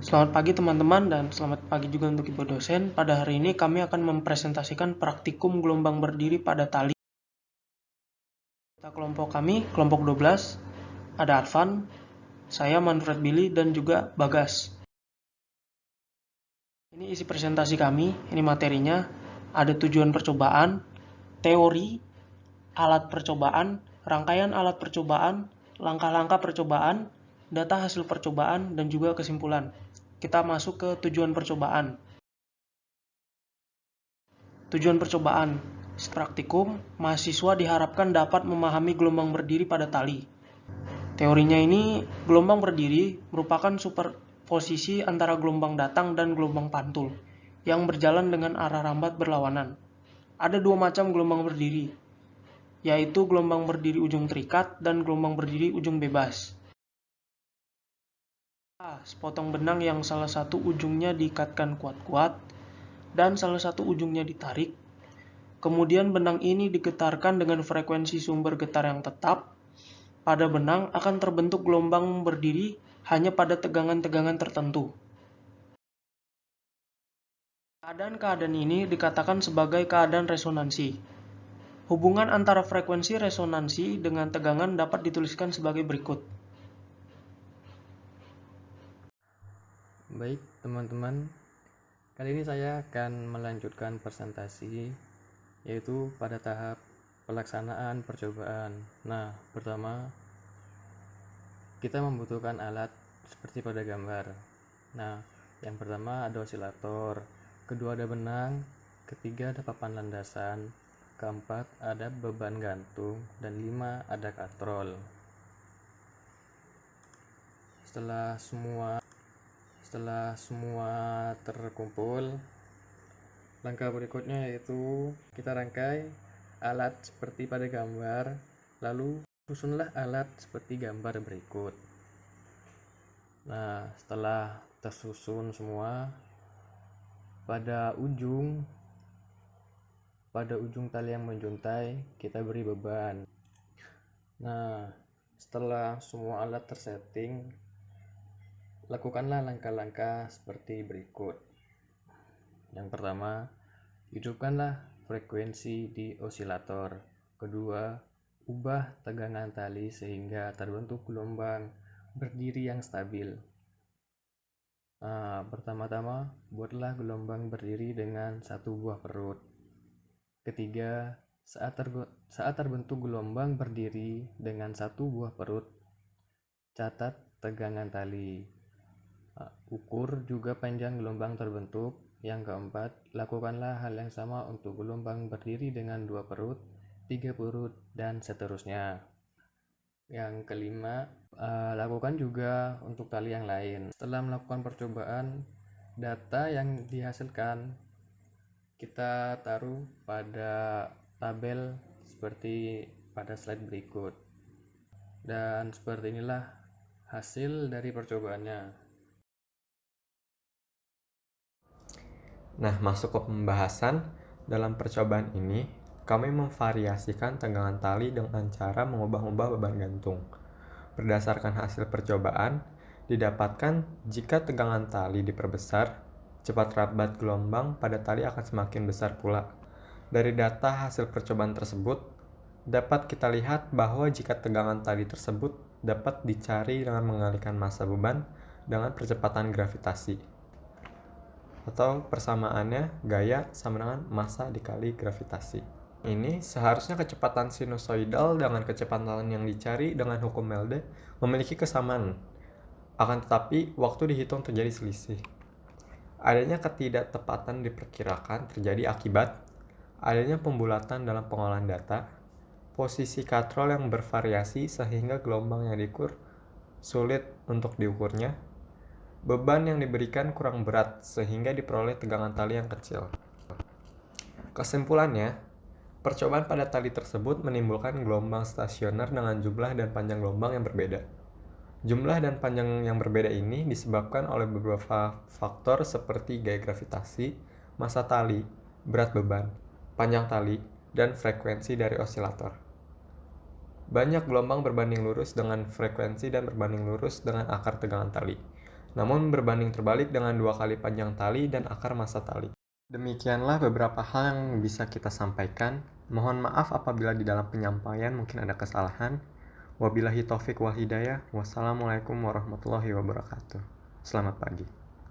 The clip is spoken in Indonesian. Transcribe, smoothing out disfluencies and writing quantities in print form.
Selamat pagi teman-teman dan selamat pagi juga untuk Ibu dosen. Pada hari ini kami akan mempresentasikan praktikum gelombang berdiri pada tali. Kita kelompok kami, kelompok 12, ada Arfan, saya Manfred Billy dan juga Bagas. Ini isi presentasi kami, ini materinya. Ada tujuan percobaan, teori, alat percobaan, rangkaian alat percobaan, langkah-langkah percobaan, data hasil percobaan, dan juga kesimpulan. Kita masuk ke tujuan percobaan. Tujuan percobaan praktikum, mahasiswa diharapkan dapat memahami gelombang berdiri pada tali. Teorinya ini, gelombang berdiri merupakan superposisi antara gelombang datang dan gelombang pantul yang berjalan dengan arah rambat berlawanan. Ada dua macam gelombang berdiri, yaitu gelombang berdiri ujung terikat dan gelombang berdiri ujung bebas. Sepotong benang yang salah satu ujungnya diikatkan kuat-kuat dan salah satu ujungnya ditarik. Kemudian benang ini digetarkan dengan frekuensi sumber getar yang tetap. Pada benang akan terbentuk gelombang berdiri hanya pada tegangan-tegangan tertentu. Keadaan-keadaan ini dikatakan sebagai keadaan resonansi. Hubungan antara frekuensi resonansi dengan tegangan dapat dituliskan sebagai berikut. Baik teman-teman, kali ini saya akan melanjutkan presentasi yaitu pada tahap pelaksanaan percobaan. Nah, pertama kita membutuhkan alat seperti pada gambar. Nah, yang pertama ada osilator, kedua ada benang, ketiga ada papan landasan, keempat ada beban gantung, dan 5 ada katrol. Setelah semua terkumpul, langkah berikutnya yaitu kita rangkai alat seperti pada gambar, lalu susunlah alat seperti gambar berikut. Nah, setelah tersusun semua, pada ujung tali yang menjuntai kita beri beban. Nah, setelah semua alat tersetting, lakukanlah langkah-langkah seperti berikut. Yang pertama, hidupkanlah frekuensi di osilator. Kedua, ubah tegangan tali sehingga terbentuk gelombang berdiri yang stabil. Pertama-tama, buatlah gelombang berdiri dengan satu buah perut. Ketiga, saat terbentuk gelombang berdiri dengan satu buah perut, catat tegangan tali. Ukur juga panjang gelombang terbentuk. Yang keempat, lakukanlah hal yang sama untuk gelombang berdiri dengan 2 perut, 3 perut, dan seterusnya. Yang kelima, lakukan juga untuk tali yang lain. Setelah melakukan percobaan, data yang dihasilkan kita taruh pada tabel seperti pada slide berikut. Dan seperti inilah hasil dari percobaannya. Nah, masuk ke pembahasan. Dalam percobaan ini, kami memvariasikan tegangan tali dengan cara mengubah-ubah beban gantung. Berdasarkan hasil percobaan, didapatkan jika tegangan tali diperbesar, cepat rambat gelombang pada tali akan semakin besar pula. Dari data hasil percobaan tersebut, dapat kita lihat bahwa jika tegangan tali tersebut dapat dicari dengan mengalihkan massa beban dengan percepatan gravitasi, atau persamaannya gaya sama dengan massa dikali gravitasi. Ini seharusnya kecepatan sinusoidal dengan kecepatan yang dicari dengan hukum Melde memiliki kesamaan. Akan tetapi, waktu dihitung terjadi selisih. Adanya ketidaktepatan diperkirakan terjadi akibat adanya pembulatan dalam pengolahan data, posisi katrol yang bervariasi sehingga gelombang yang diukur sulit untuk diukurnya, beban yang diberikan kurang berat sehingga diperoleh tegangan tali yang kecil. Kesimpulannya, percobaan pada tali tersebut menimbulkan gelombang stasioner dengan jumlah dan panjang gelombang yang berbeda. Jumlah dan panjang yang berbeda ini disebabkan oleh beberapa faktor seperti gaya gravitasi, massa tali, berat beban, panjang tali, dan frekuensi dari osilator. Banyak gelombang berbanding lurus dengan frekuensi dan berbanding lurus dengan akar tegangan tali. namun berbanding terbalik dengan 2 kali panjang tali dan akar massa tali. Demikianlah beberapa hal yang bisa kita sampaikan. Mohon maaf apabila di dalam penyampaian mungkin ada kesalahan. Wabillahi taufik wal hidayah. Wassalamualaikum warahmatullahi wabarakatuh. Selamat pagi.